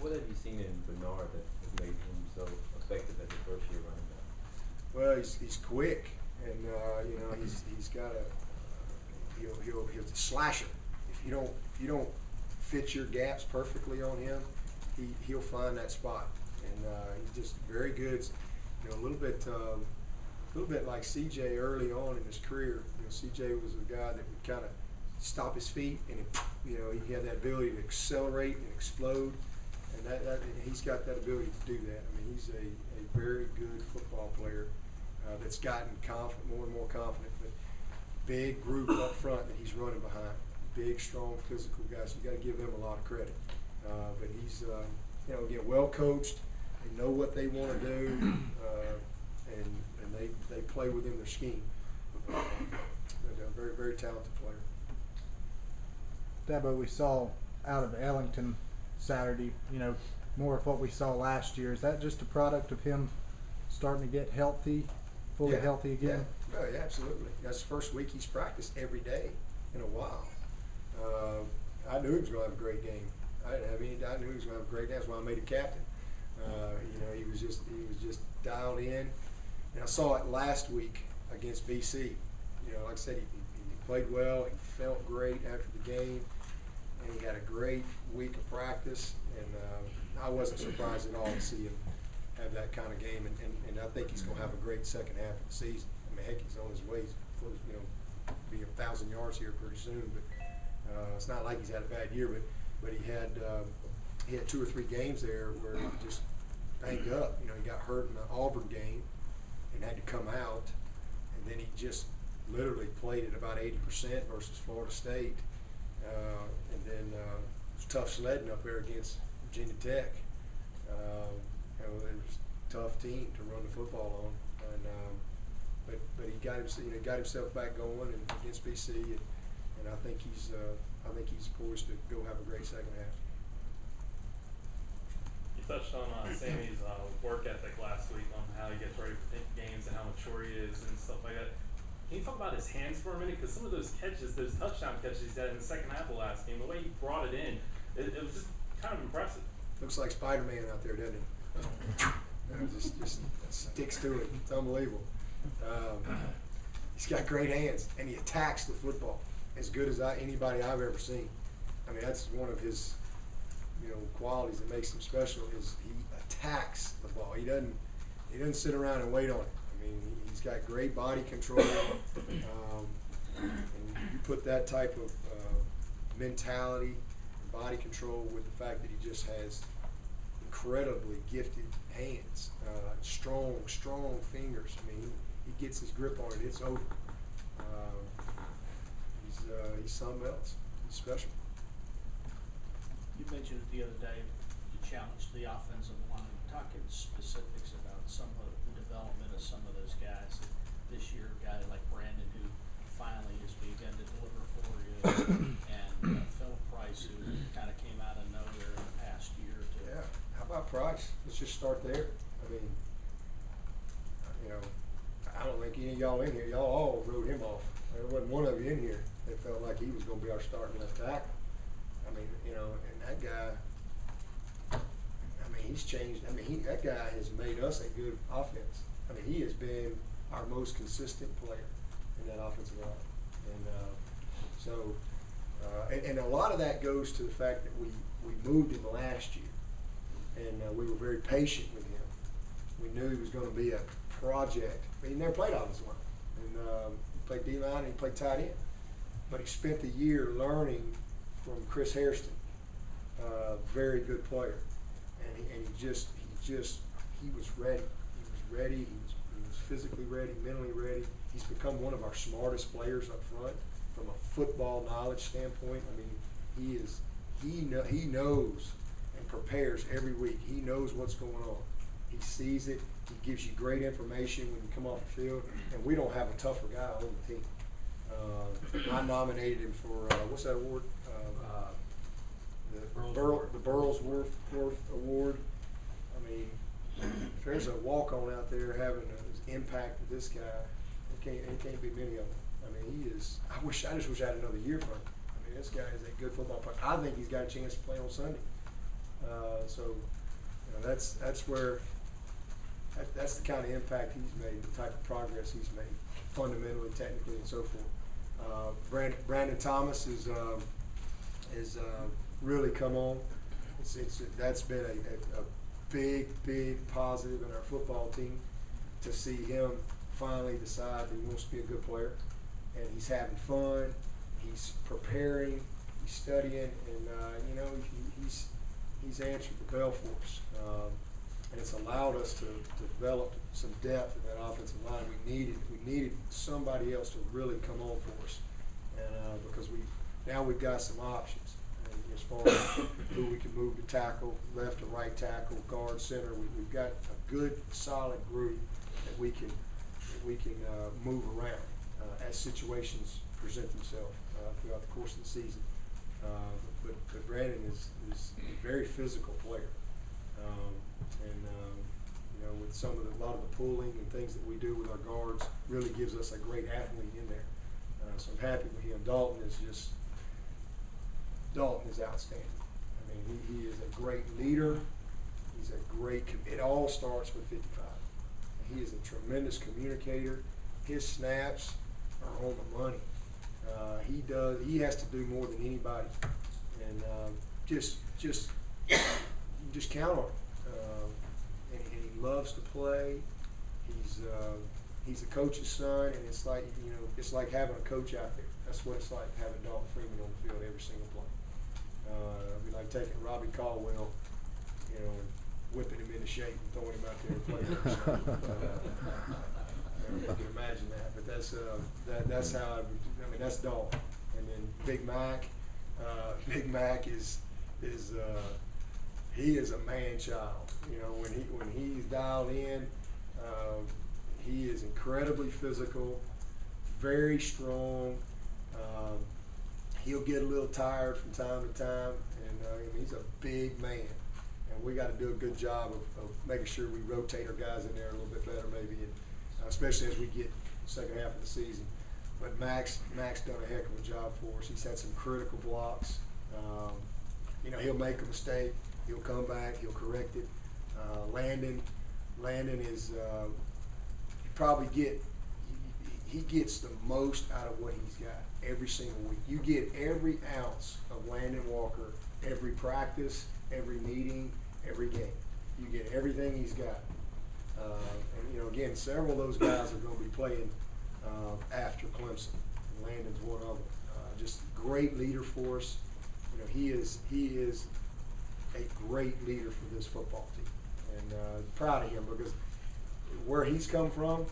What have you seen in Bernard that has made him so effective as a first year running back? Well, he's quick, and you know he's got a he's a slasher. If you don't fit your gaps perfectly on him, he'll find that spot, and he's just very good. You know, a little bit like CJ early on in his career. You know, CJ was a guy that would kind of stop his feet, and you know he had that ability to accelerate and explode, and that he's got that ability to do that. I mean, he's a very good football player that's gotten confident, more and more confident. But big group up front that he's running behind, big, strong, physical guys. So you got to give him a lot of credit. But he's you know, again, well coached. They know what they want to do, and they play within their scheme. But a very, very talented player. Dabo, we saw out of Ellington Saturday, you know, more of what we saw last year. Is that just a product of him starting to get healthy, fully healthy again? Yeah. Oh, yeah, absolutely. That's the first week he's practiced every day in a while. I knew he was going to have a great game. I knew he was going to have a great game. That's why I made him captain. You know, he was just dialed in. And I saw it last week against BC. You know, like I said, he played well. He felt great after the game, and he had a great week of practice. And I wasn't surprised at all to see him have that kind of game. And I think he's going to have a great second half of the season. I mean, heck, he's on his way. You know, be 1,000 yards here pretty soon. But it's not like he's had a bad year. But he had 2 or 3 games there where he just banged up. You know, he got hurt in the Auburn game and had to come out, and then he just literally played at about 80% versus Florida State, and then it was tough sledding up there against Virginia Tech. You know, it was a tough team to run the football on, and but he got himself back going and against BC, and I think he's poised to go have a great second half. You touched on Sammy's work ethic last week on how he gets ready for games and how mature he is and stuff like that. Can you talk about his hands for a minute? Because some of those catches, those touchdown catches he's had in the second half of last game, the way he brought it in, it was just kind of impressive. Looks like Spider-Man out there, doesn't he? You know, just sticks to it. It's unbelievable. He's got great hands, and he attacks the football as good as anybody I've ever seen. I mean, that's one of his, you know, qualities that makes him special is he attacks the ball. He doesn't sit around and wait on it. I mean, he's got great body control, and you put that type of mentality, body control with the fact that he just has incredibly gifted hands, strong fingers. I mean, he gets his grip on it, it's over. He's something else. He's special. You mentioned it the other day, you challenged the offensive line. Talk in specifics about some of the development of some of those guys. This year, a guy like Brandon, who finally has begun to deliver for you, and Philip Price, who kind of came out of nowhere in the past year or two. Yeah. How about Price? Let's just start there. I mean, you know, I don't think any of y'all in here, y'all all wrote him off. There wasn't one of you in here that felt like he was going to be our starting left tackle. I mean, you know, and that guy, I mean, he's changed. I mean, that guy has made us a good offense. I mean, he has been our most consistent player in that offensive line. And and a lot of that goes to the fact that we moved him last year, and we were very patient with him. We knew he was going to be a project. He never played offensive line, and he played D-line and he played tight end. But he spent the year learning from Chris Hairston, very good player, and he was ready. He was ready. He was physically ready, mentally ready. He's become one of our smartest players up front from a football knowledge standpoint. I mean, he knows and prepares every week. He knows what's going on. He sees it. He gives you great information when you come off the field, and we don't have a tougher guy on the team. I nominated him for what's that award? The Burlsworth Award. I mean, if there's a walk-on out there having an impact with this guy, it can't be many of them. I mean, he is. I just wish I had another year from him. I mean, this guy is a good football player. I think he's got a chance to play on Sunday. So, you know, that's where, that's the kind of impact he's made, the type of progress he's made, fundamentally, technically, and so forth. Brandon Thomas is really come on. That's been a big positive in our football team, to see him finally decide that he wants to be a good player, and he's having fun, he's preparing, he's studying, and you know, he's answered the bell for us, and it's allowed us to develop some depth in that offensive line. We needed somebody else to really come on for us, and because now we've got some options as far as who we can move to tackle, left to right tackle, guard, center. We've got a good, solid group that we can move around as situations present themselves throughout the course of the season. But Brandon is a very physical player, and you know, with a lot of the pulling and things that we do with our guards, really gives us a great athlete in there. So I'm happy with him. Dalton is outstanding. I mean, he is a great leader. He's a great. It all starts with 55. He is a tremendous communicator. His snaps are on the money. He has to do more than anybody, and just count on him. And he loves to play. He's a coach's son, and it's like, you know, it's like having a coach out there. That's what it's like, having Dalton Freeman on the field every single play. It'd be like taking Robbie Caldwell, you know, and whipping him into shape and throwing him out there and playing. You can imagine that, but that's how I mean, that's Dalton. And then Big Mac he is a man child. You know, when he's dialed in, he is incredibly physical, very strong. He'll get a little tired from time to time, and I mean, he's a big man. And we got to do a good job of making sure we rotate our guys in there a little bit better, maybe, and especially as we get the second half of the season. But Max done a heck of a job for us. He's had some critical blocks. You know, he'll make a mistake, he'll come back, he'll correct it. Landon is he gets the most out of what he's got every single week. You get every ounce of Landon Walker every practice, every meeting, every game. You get everything he's got. And you know, again, several of those guys are going to be playing after Clemson. And Landon's one of them. Just a great leader for us. You know, he is a great leader for this football team, and proud of him, because where he's come from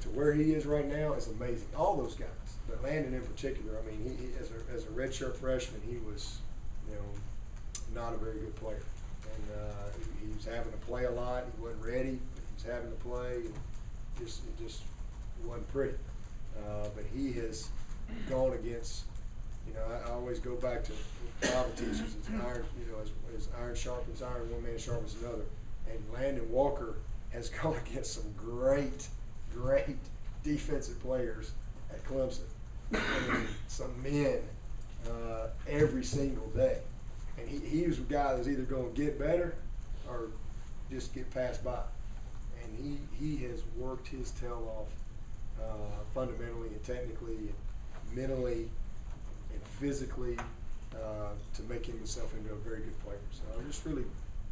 to where he is right now is amazing. All those guys, but Landon in particular. I mean, he as a redshirt freshman, he was, you know, not a very good player, and he was having to play a lot. He wasn't ready, but he was having to play, and it just wasn't pretty. But he has gone against. You know, I always go back to Bible teachers. It's iron, you know, as iron sharpens iron, one man sharpens another. And Landon Walker has gone against some great defensive players at Clemson. I mean, some men every single day. And he was a guy that's either going to get better or just get passed by. And he has worked his tail off fundamentally and technically and mentally and physically to make himself into a very good player. So I'm just really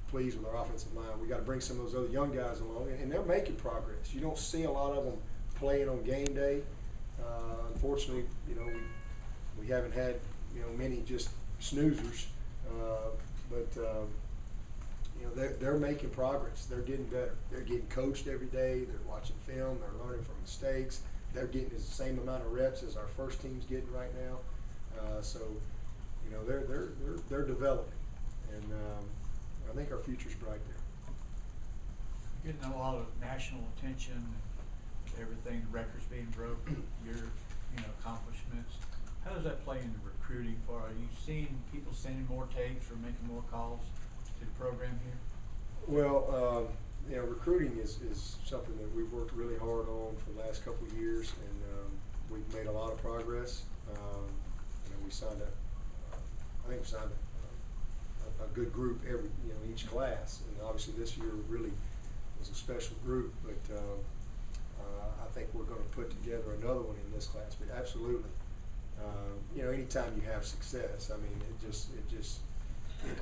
pleased with our offensive line. We got to bring some of those other young guys along, and they're making progress. You don't see a lot of them playing on game day. Unfortunately, you know, we haven't had, you know, many just snoozers, but you know, they're making progress. They're getting better. They're getting coached every day. They're watching film. They're learning from mistakes. They're getting the same amount of reps as our first team's getting right now. So, you know, they're developing, and I think our future's bright there. Getting a lot of national attention, everything, the records being broken, your accomplishments. How does that play into recruiting for? Are you seeing people sending more tapes or making more calls to the program here? Well, you know, recruiting is something that we've worked really hard on for the last couple of years, and we've made a lot of progress. You know, we signed I think we signed a a good group each class, and obviously this year really was a special group, but I think we're going to put together another one in this class. But absolutely, anytime you have success, I mean,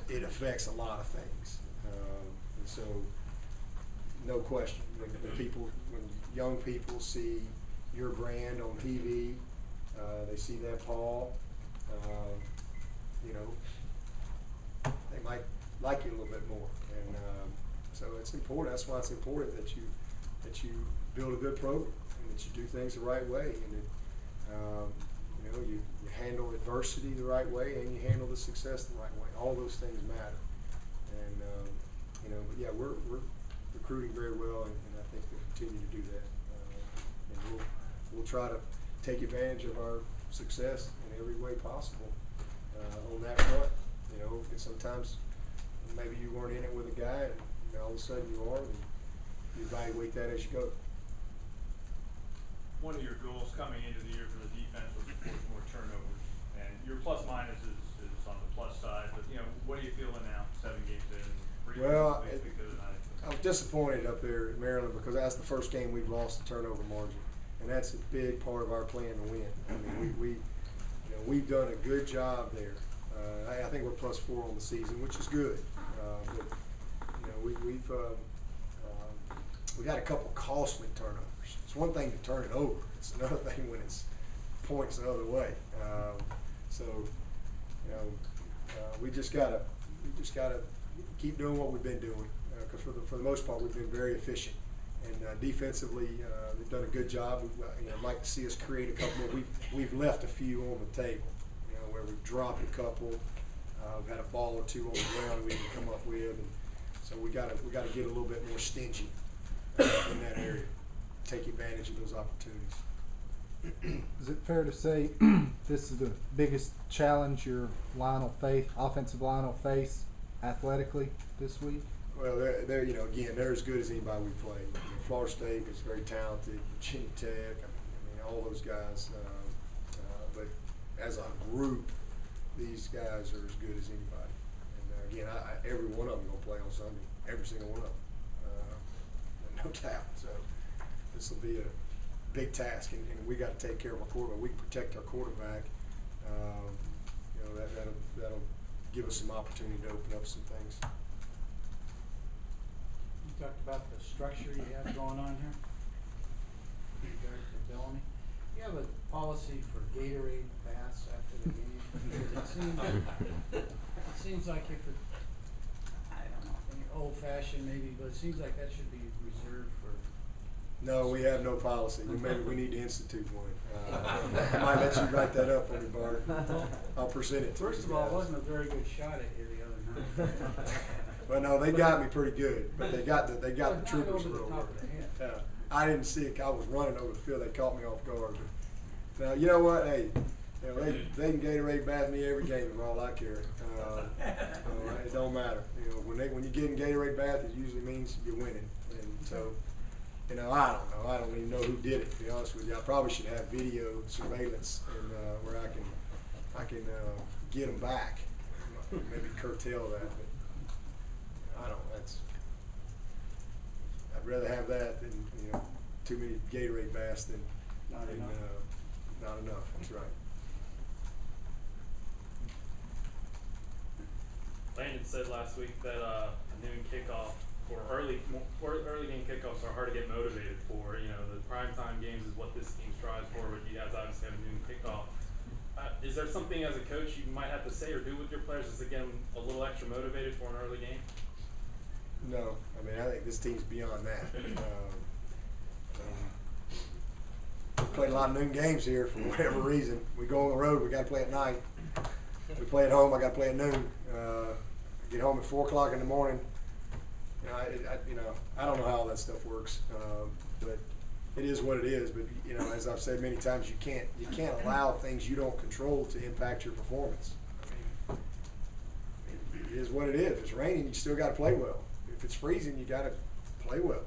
it affects a lot of things, and so no question when young people see your brand on TV, they see that Paul, they might like you a little bit more, and so it's important. That's why it's important that you build a good program and that you do things the right way, and that you handle adversity the right way and you handle the success the right way. All those things matter, and but yeah, we're recruiting very well, and I think we'll continue to do that, and we'll try to take advantage of our success in every way possible on that front. Because sometimes maybe you weren't in it with a guy, and all of a sudden you are, and you evaluate that as you go. One of your goals coming into the year for the defense was to force more turnovers, and your plus minus is on the plus side. But what are you feeling now, 7 games in? Well, I was disappointed up there in Maryland because that's the first game we've lost the turnover margin, and that's a big part of our plan to win. I mean, we've done a good job there. I think we're +4 on the season, which is good. But we've had a couple costly turnovers. It's one thing to turn it over; it's another thing when it's points the other way. We just gotta keep doing what we've been doing, because for the most part we've been very efficient, and defensively we've done a good job. I'd like to see us create a couple more. We've left a few on the table, where we've dropped a couple. We've had a ball or two on the ground we can come up with, and so we gotta get a little bit more stingy in that area, take advantage of those opportunities. Is it fair to say this is the biggest challenge your offensive line will face athletically this week? Well, they're again, they're as good as anybody we played. Florida State is very talented. Virginia Tech, I mean all those guys. But as a group, these guys are as good as anybody. And again, every one of them gonna play on Sunday. Every single one of them, no doubt. So this will be a big task, and we got to take care of our quarterback. We can protect our quarterback. That'll give us some opportunity to open up some things. You talked about the structure you have going on here with regard to Bellamy. You have a policy for Gatorade baths after the game. It seems like if it, I don't know, old fashioned maybe, but it seems like that should be reserved for. No, we have no policy. Maybe we need to institute one. I might let you write that up for me, Bart. I'll present it to you. First of all, it wasn't a very good shot at you the other night. Well, no, they got me pretty good, but they got the troopers over the real top of the good. head. I didn't see it. I was running over the field. They caught me off guard. Now you know what? Hey, they can Gatorade bath me every game for all I care. It don't matter. When you get in Gatorade bath, it usually means you're winning. And so, I don't know. I don't even know who did it. To be honest with you, I probably should have video surveillance and where I can get them back. Maybe curtail that. But I don't. I'd rather have that than too many Gatorade baths than Not enough. Not enough. That's right. Landon said last week that a noon kickoff or early game kickoffs are hard to get motivated for. The primetime games is what this team strives for, but you guys obviously have a noon kickoff. Is there something as a coach you might have to say or do with your players to get them a little extra motivated for an early game? No, I think this team's beyond that. We played a lot of noon games here for whatever reason. We go on the road, we got to play at night. We play at home, I got to play at noon. Get home at 4 o'clock in the morning. I don't know how all that stuff works, but it is what it is. But as I've said many times, you can't allow things you don't control to impact your performance. It is what it is. If it's raining, you still got to play well. If it's freezing, you got to play well.